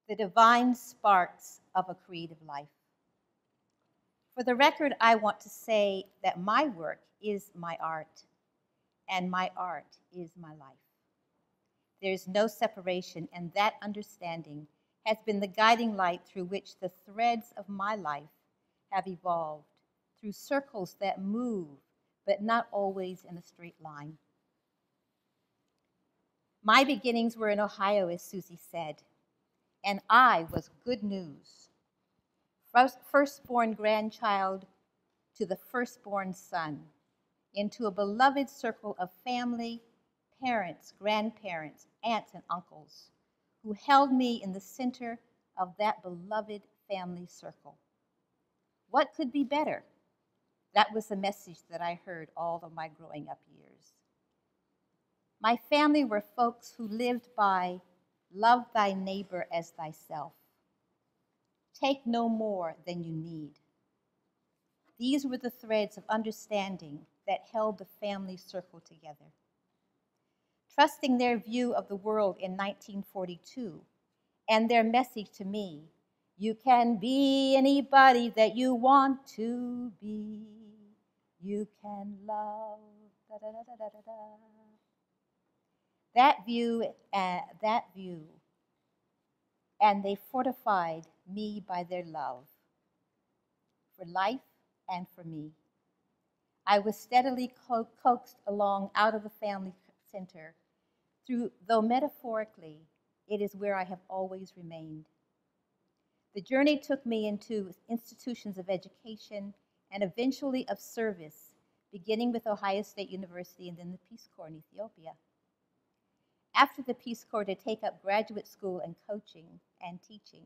the divine sparks of a creative life. For the record, I want to say that my work is my art, and my art is my life. There is no separation, and that understanding has been the guiding light through which the threads of my life have evolved, through circles that move, but not always in a straight line. My beginnings were in Ohio, as Susie said, and I was good news. Firstborn grandchild to the firstborn son, into a beloved circle of family, parents, grandparents, aunts, and uncles who held me in the center of that beloved family circle. What could be better? That was the message that I heard all of my growing up years. My family were folks who lived by love thy neighbor as thyself. Take no more than you need. These were the threads of understanding that held the family circle together. Trusting their view of the world in 1942 and their message to me, you can be anybody that you want to be. You can love, da da da da da da. That view, and they fortified me by their love for life and for me. I was steadily coaxed along out of the family center, though metaphorically, it is where I have always remained. The journey took me into institutions of education and eventually of service, beginning with Ohio State University and then the Peace Corps in Ethiopia. After the Peace Corps to take up graduate school and coaching and teaching,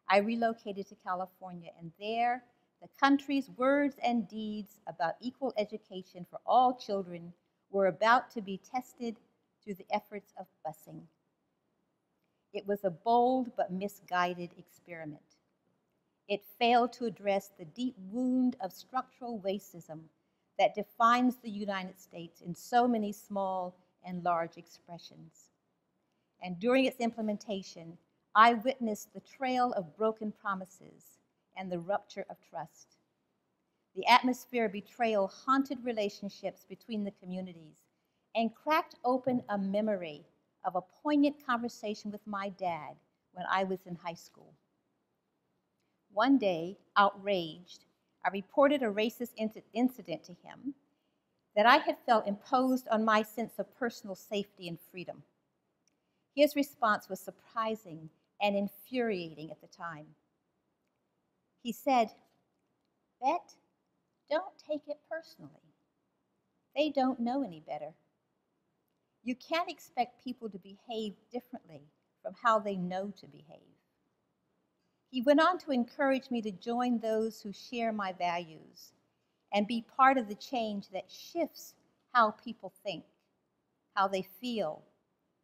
I relocated to California, and there the country's words and deeds about equal education for all children were about to be tested through the efforts of busing. It was a bold but misguided experiment. It failed to address the deep wound of structural racism that defines the United States in so many small and large expressions. And during its implementation, I witnessed the trail of broken promises and the rupture of trust. The atmosphere of betrayal haunted relationships between the communities and cracked open a memory of a poignant conversation with my dad when I was in high school. One day, outraged, I reported a racist incident to him that I had felt imposed on my sense of personal safety and freedom. His response was surprising and infuriating at the time. He said, "Bet, don't take it personally. They don't know any better. You can't expect people to behave differently from how they know to behave." He went on to encourage me to join those who share my values and be part of the change that shifts how people think, how they feel,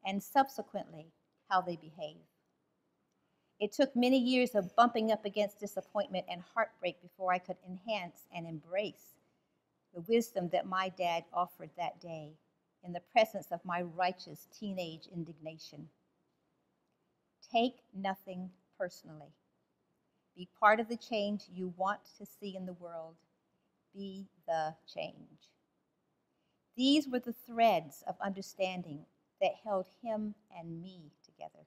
and subsequently, how they behave. It took many years of bumping up against disappointment and heartbreak before I could enhance and embrace the wisdom that my dad offered that day in the presence of my righteous teenage indignation. Take nothing personally. Be part of the change you want to see in the world. Be the change. These were the threads of understanding that held him and me together.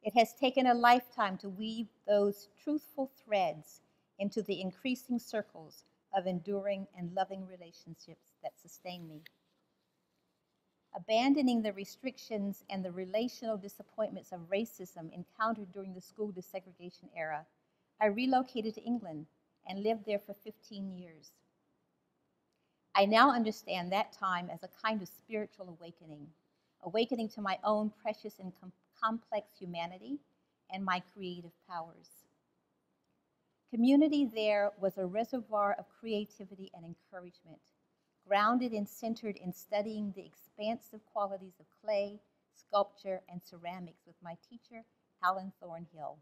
It has taken a lifetime to weave those truthful threads into the increasing circles of enduring and loving relationships that sustain me. Abandoning the restrictions and the relational disappointments of racism encountered during the school desegregation era, I relocated to England and lived there for 15 years. I now understand that time as a kind of spiritual awakening to my own precious and complex humanity and my creative powers. Community there was a reservoir of creativity and encouragement, grounded and centered in studying the expansive qualities of clay, sculpture, and ceramics with my teacher, Alan Thornhill.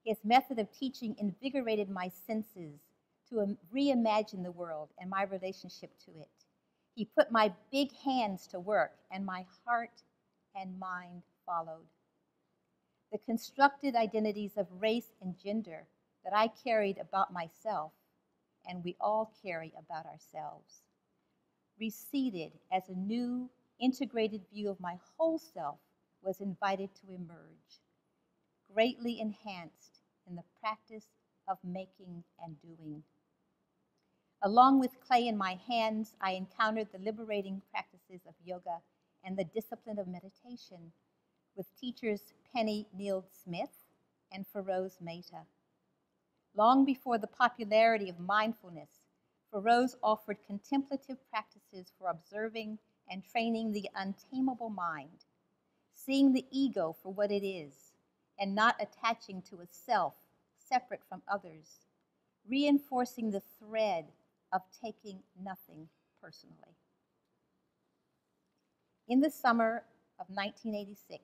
His method of teaching invigorated my senses to reimagine the world and my relationship to it. He put my big hands to work, and my heart and mind followed. the constructed identities of race and gender that I carried about myself, and we all carry about ourselves, receded as a new, integrated view of my whole self was invited to emerge, greatly enhanced in the practice of making and doing. Along with clay in my hands, I encountered the liberating practices of yoga and the discipline of meditation with teachers Penny Neal Smith and Feroz Mehta. Long before the popularity of mindfulness, Feroz offered contemplative practices for observing and training the untamable mind, seeing the ego for what it is, and not attaching to a self separate from others, reinforcing the thread of taking nothing personally. In the summer of 1986,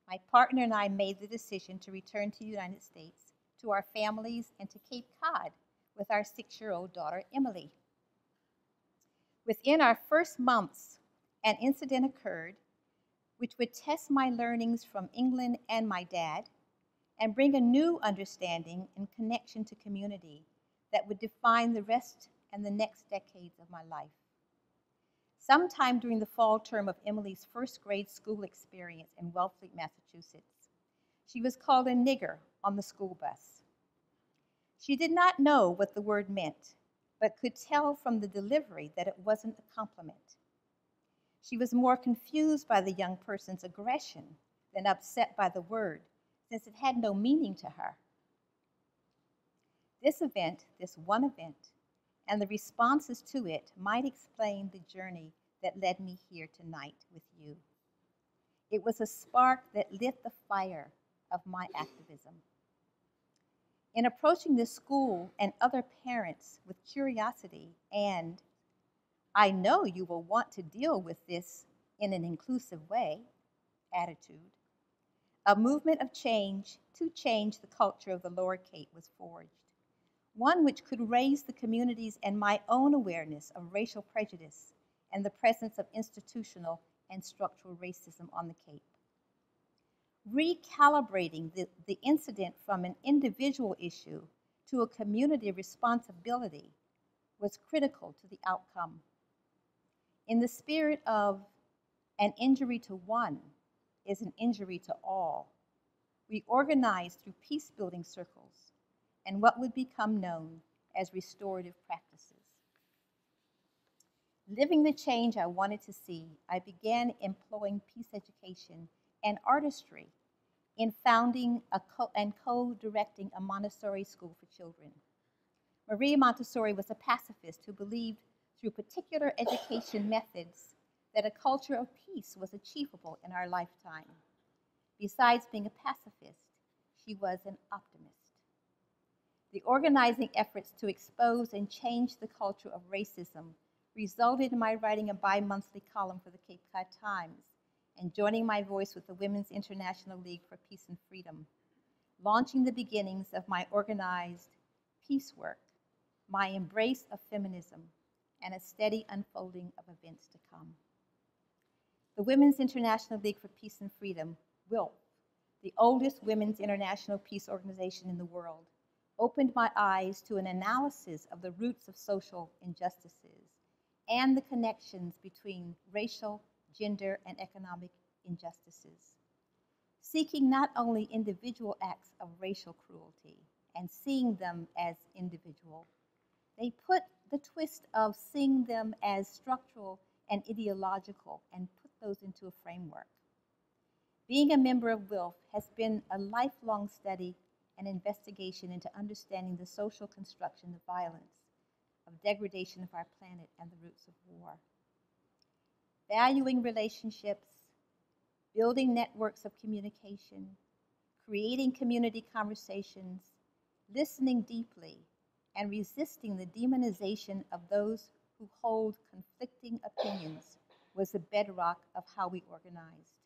my partner and I made the decision to return to the United States, to our families, and to Cape Cod with our 6-year-old daughter, Emily. Within our first months, an incident occurred which would test my learnings from England and my dad and bring a new understanding and connection to community that would define the rest and the next decades of my life. Sometime during the fall term of Emily's first grade school experience in Wellfleet, Massachusetts, she was called a nigger on the school bus. She did not know what the word meant, but could tell from the delivery that it wasn't a compliment. She was more confused by the young person's aggression than upset by the word, since it had no meaning to her. This one event, and the responses to it might explain the journey that led me here tonight with you. It was a spark that lit the fire of my activism. In approaching the school and other parents with curiosity and, "I know you will want to deal with this in an inclusive way," attitude, a movement of change to change the culture of the Lower Cape was forged, one which could raise the community's and my own awareness of racial prejudice and the presence of institutional and structural racism on the Cape. Recalibrating the incident from an individual issue to a community responsibility was critical to the outcome. In the spirit of an injury to one is an injury to all, we organized through peace-building circles and what would become known as restorative practices. Living the change I wanted to see, I began employing peace education and artistry in founding and co-directing a Montessori school for children. Maria Montessori was a pacifist who believed through particular education methods that a culture of peace was achievable in our lifetime. Besides being a pacifist, she was an optimist. The organizing efforts to expose and change the culture of racism resulted in my writing a bi-monthly column for the Cape Cod Times and joining my voice with the Women's International League for Peace and Freedom, launching the beginnings of my organized peace work, my embrace of feminism, and a steady unfolding of events to come. The Women's International League for Peace and Freedom, WILP, the oldest women's international peace organization in the world, opened my eyes to an analysis of the roots of social injustices and the connections between racial, gender, and economic injustices. Seeking not only individual acts of racial cruelty and seeing them as individual, they put the twist of seeing them as structural and ideological and put those into a framework. Being a member of WILF has been a lifelong study and investigation into understanding the social construction of violence, of degradation of our planet, and the roots of war. Valuing relationships, building networks of communication, creating community conversations, listening deeply, and resisting the demonization of those who hold conflicting opinions was the bedrock of how we organized.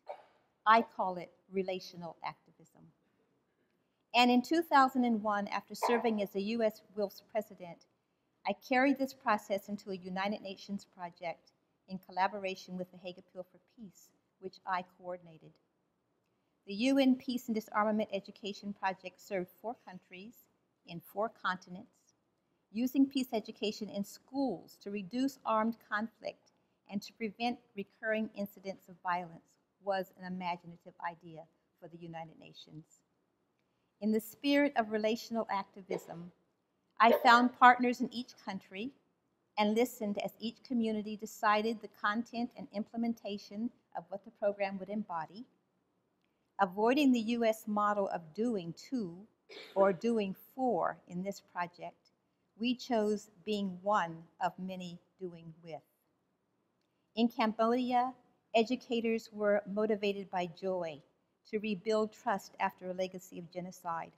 I call it relational activism. And in 2001, after serving as the U.S. WILF's president, I carried this process into a United Nations project in collaboration with the Hague Appeal for Peace, which I coordinated. The UN Peace and Disarmament Education Project served 4 countries in 4 continents. Using peace education in schools to reduce armed conflict and to prevent recurring incidents of violence was an imaginative idea for the United Nations. In the spirit of relational activism, I found partners in each country and listened as each community decided the content and implementation of what the program would embody. Avoiding the US model of doing to or doing for in this project, we chose being one of many doing with. In Cambodia, educators were motivated by joy to rebuild trust after a legacy of genocide.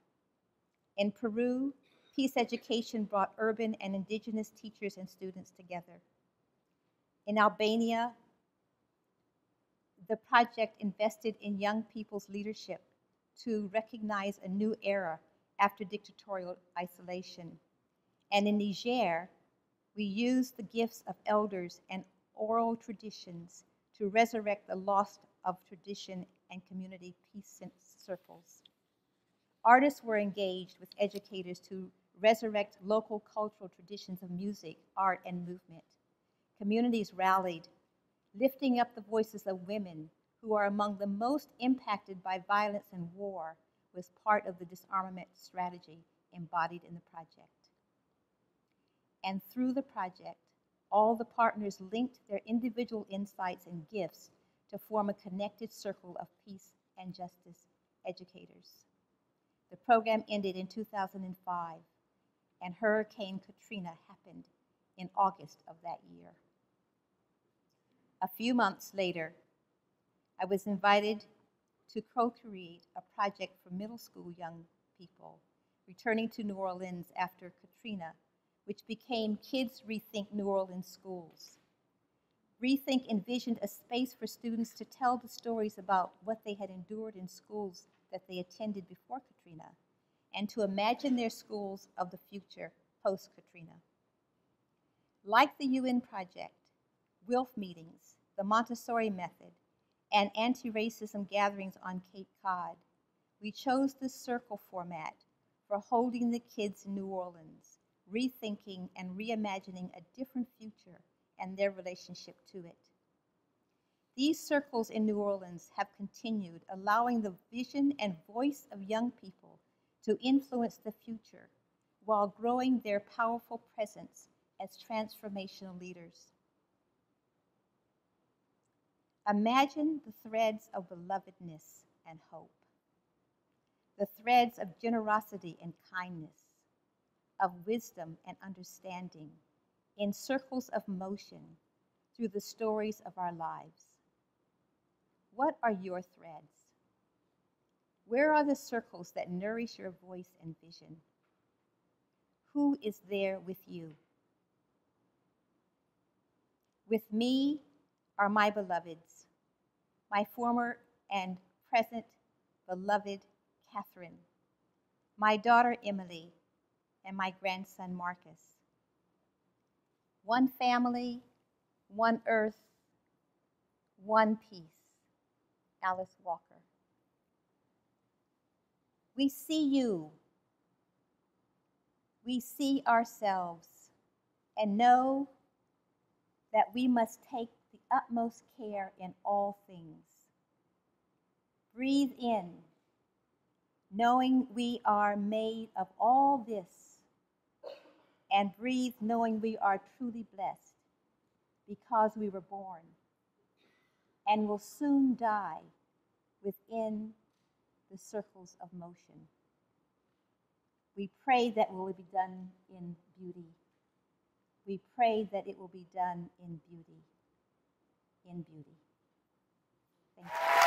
In Peru, peace education brought urban and indigenous teachers and students together. In Albania, the project invested in young people's leadership to recognize a new era after dictatorial isolation. And in Niger, we used the gifts of elders and oral traditions to resurrect the loss of tradition and community peace circles. Artists were engaged with educators to resurrect local cultural traditions of music, art, and movement. Communities rallied, lifting up the voices of women who are among the most impacted by violence and war was part of the disarmament strategy embodied in the project. And through the project, all the partners linked their individual insights and gifts to form a connected circle of peace and justice educators. The program ended in 2005, and Hurricane Katrina happened in August of that year. A few months later, I was invited to co-create a project for middle school young people returning to New Orleans after Katrina, which became Kids Rethink New Orleans Schools. Rethink envisioned a space for students to tell the stories about what they had endured in schools that they attended before Katrina, and to imagine their schools of the future post-Katrina. Like the UN project, WILF meetings, the Montessori method, and anti-racism gatherings on Cape Cod, we chose this circle format for holding the kids in New Orleans, rethinking and reimagining a different future and their relationship to it. These circles in New Orleans have continued, allowing the vision and voice of young people to influence the future while growing their powerful presence as transformational leaders. Imagine the threads of belovedness and hope, the threads of generosity and kindness, of wisdom and understanding in circles of motion through the stories of our lives. What are your threads? Where are the circles that nourish your voice and vision? Who is there with you? With me are my beloveds, my former and present beloved Catherine, my daughter Emily, and my grandson Marcus. One family, one earth, one peace. Alice Walker. We see you. We see ourselves and know that we must take the utmost care in all things. Breathe in, knowing we are made of all this, and breathe knowing we are truly blessed because we were born and will soon die within the circles of motion. We pray that it will be done in beauty. We pray that it will be done in beauty. In beauty. Thank you.